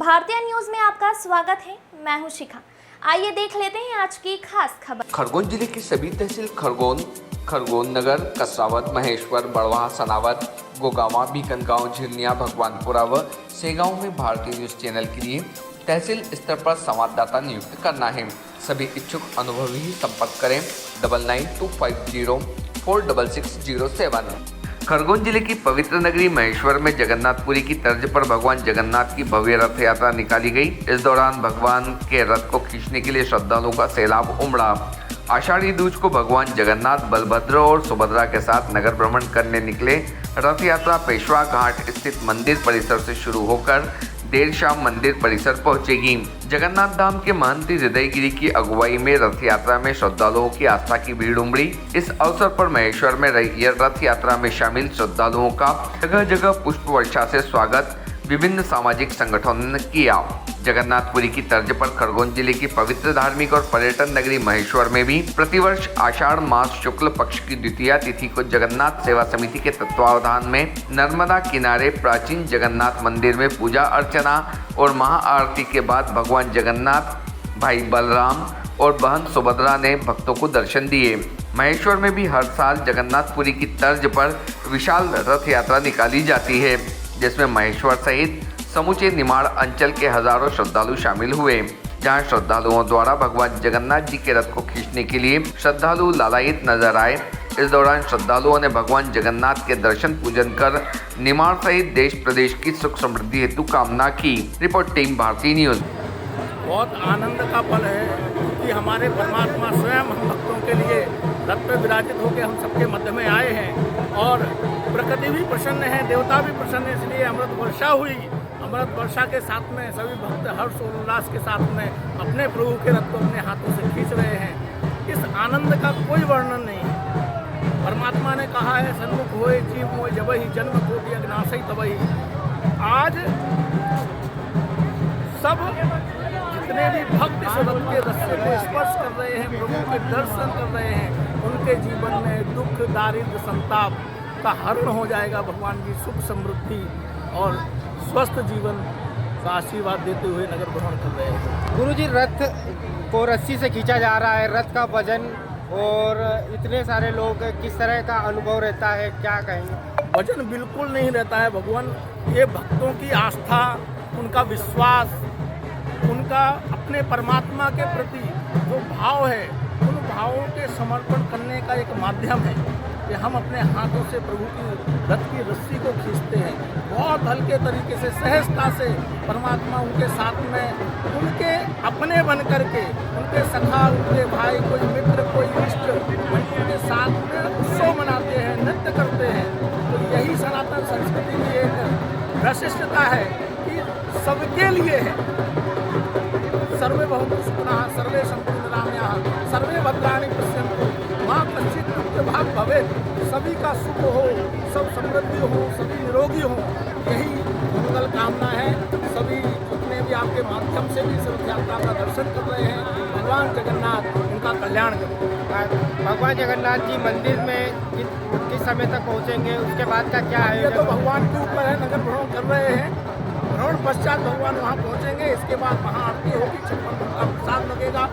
भारतीय न्यूज में आपका स्वागत है। मैं हूं शिखा। आइए देख लेते हैं आज की खास खबर। खरगोन जिले की सभी तहसील खरगोन नगर, कसरावद, महेश्वर, बड़वा, सनावद, गोगावा, बीकनगांव, झिरनिया, भगवानपुरा व सेगांव में भारतीय न्यूज चैनल के लिए तहसील स्तर पर संवाददाता नियुक्त करना है। सभी इच्छुक अनुभवी संपर्क करें 9925046607। खरगोन जिले की पवित्र नगरी महेश्वर में जगन्नाथपुरी की तर्ज पर भगवान जगन्नाथ की भव्य रथ यात्रा निकाली गई। इस दौरान भगवान के रथ को खींचने के लिए श्रद्धालुओं का सैलाब उमड़ा। आषाढ़ी दूज को भगवान जगन्नाथ बलभद्र और सुभद्रा के साथ नगर भ्रमण करने निकले। रथ यात्रा पेशवा घाट स्थित मंदिर परिसर से शुरू होकर देर शाम मंदिर परिसर पहुंचेगी। जगन्नाथ धाम के महंत हृदयगिरी की अगुवाई में रथ यात्रा में श्रद्धालुओं की आस्था की भीड़ उमड़ी। इस अवसर पर महेश्वर में रथ यात्रा में शामिल श्रद्धालुओं का जगह जगह पुष्प वर्षा से स्वागत विभिन्न सामाजिक संगठनों ने किया। जगन्नाथपुरी की तर्ज पर खरगोन जिले की पवित्र धार्मिक और पर्यटन नगरी महेश्वर में भी प्रतिवर्ष आषाढ़ मास शुक्ल पक्ष की द्वितीया तिथि को जगन्नाथ सेवा समिति के तत्वावधान में नर्मदा किनारे प्राचीन जगन्नाथ मंदिर में पूजा अर्चना और महाआरती के बाद भगवान जगन्नाथ, भाई बलराम और बहन सुभद्रा ने भक्तों को दर्शन दिए। महेश्वर में भी हर साल जगन्नाथपुरी की तर्ज पर विशाल रथ यात्रा निकाली जाती है, जिसमें महेश्वर सहित समूचे निमाड़ अंचल के हजारों श्रद्धालु शामिल हुए, जहां श्रद्धालुओं द्वारा भगवान जगन्नाथ जी के रथ को खींचने के लिए श्रद्धालु लालायित नजर आए। इस दौरान श्रद्धालुओं ने भगवान जगन्नाथ के दर्शन पूजन कर निमाड़ सहित देश प्रदेश की सुख समृद्धि हेतु कामना की। रिपोर्ट टीम भारतीय न्यूज। बहुत आनंद का पल है कि हमारे परमात्मा स्वयं हम भक्तों के लिए रथ पर विराजित होकर हम सबके मध्य में आए हैं और प्रकृति भी प्रसन्न है, देवता भी प्रसन्न है। इसलिए अमृत वर्षा हुई। अमृत वर्षा के साथ में सभी भक्त हर्ष और उल्लास के साथ में अपने प्रभु के रथ को अपने हाथों से खींच रहे हैं। इस आनंद का कोई वर्णन नहीं है। परमात्मा ने कहा है, सन्मुख होए जीव मोय जबहि जन्म कोटि अग्नाशय तबहि। आज सब जितने भी भक्त इस रथ के रस्से को स्पर्श कर रहे हैं, प्रभु के दर्शन कर रहे हैं, उनके जीवन में दुख, दारिद्र्य, संताप का हरण हो जाएगा। भगवान की सुख समृद्धि और स्वस्थ जीवन का आशीर्वाद देते हुए नगर भ्रमण कर रहे हैं। गुरुजी, रथ को रस्सी से खींचा जा रहा है, रथ का वजन और इतने सारे लोग, किस तरह का अनुभव रहता है, क्या कहेंगे? वजन बिल्कुल नहीं रहता है भगवान। ये भक्तों की आस्था, उनका विश्वास, उनका अपने परमात्मा के प्रति जो भाव है, उन भावों के समर्पण करने का एक माध्यम है कि हम अपने हाथों से प्रभु की रथ की रस्सी को खींचते हैं। बहुत हल्के तरीके से, सहजता से परमात्मा उनके साथ में, उनके अपने बन करके, उनके सखा, उनके भाई, कोई मित्र, कोई इष्ट, उनके साथ में उत्सव मनाते हैं, नृत्य करते हैं। तो यही सनातन संस्कृति की एक विशिष्टता है कि सबके लिए है। सर्वे भवन्तु सुखिनः, सर्वे सन्तु निरामयाः, सर्वे भद्राणि पश्यन्तु मां कश्चित् दुःखभाग् भवेत्। सभी का सुख हो, सब समृद्धि हो, सभी निरोगी हो, यही मंगल कामना है। सभी जितने भी आपके माध्यम से भी इस रथ यात्रा का दर्शन कर रहे हैं, भगवान जगन्नाथ उनका कल्याण करें। भगवान जगन्नाथ जी मंदिर में किस समय तक पहुंचेंगे, उसके बाद का क्या है? ये तो भगवान के ऊपर है। नगर भ्रमण कर रहे हैं, भ्रमण पश्चात भगवान वहाँ पहुँचेंगे। इसके बाद महाआरती होगी, 56 भोग का प्रसाद लगेगा और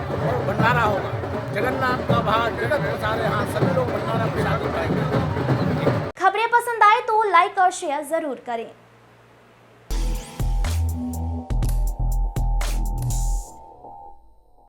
भंडारा होगा। जगन्नाथ का भाग जगत पसारे, हाँ सभी लोग भंडारा प्रसाद पाएंगे। खबरें पसंद आए तो लाइक और शेयर जरूर करें।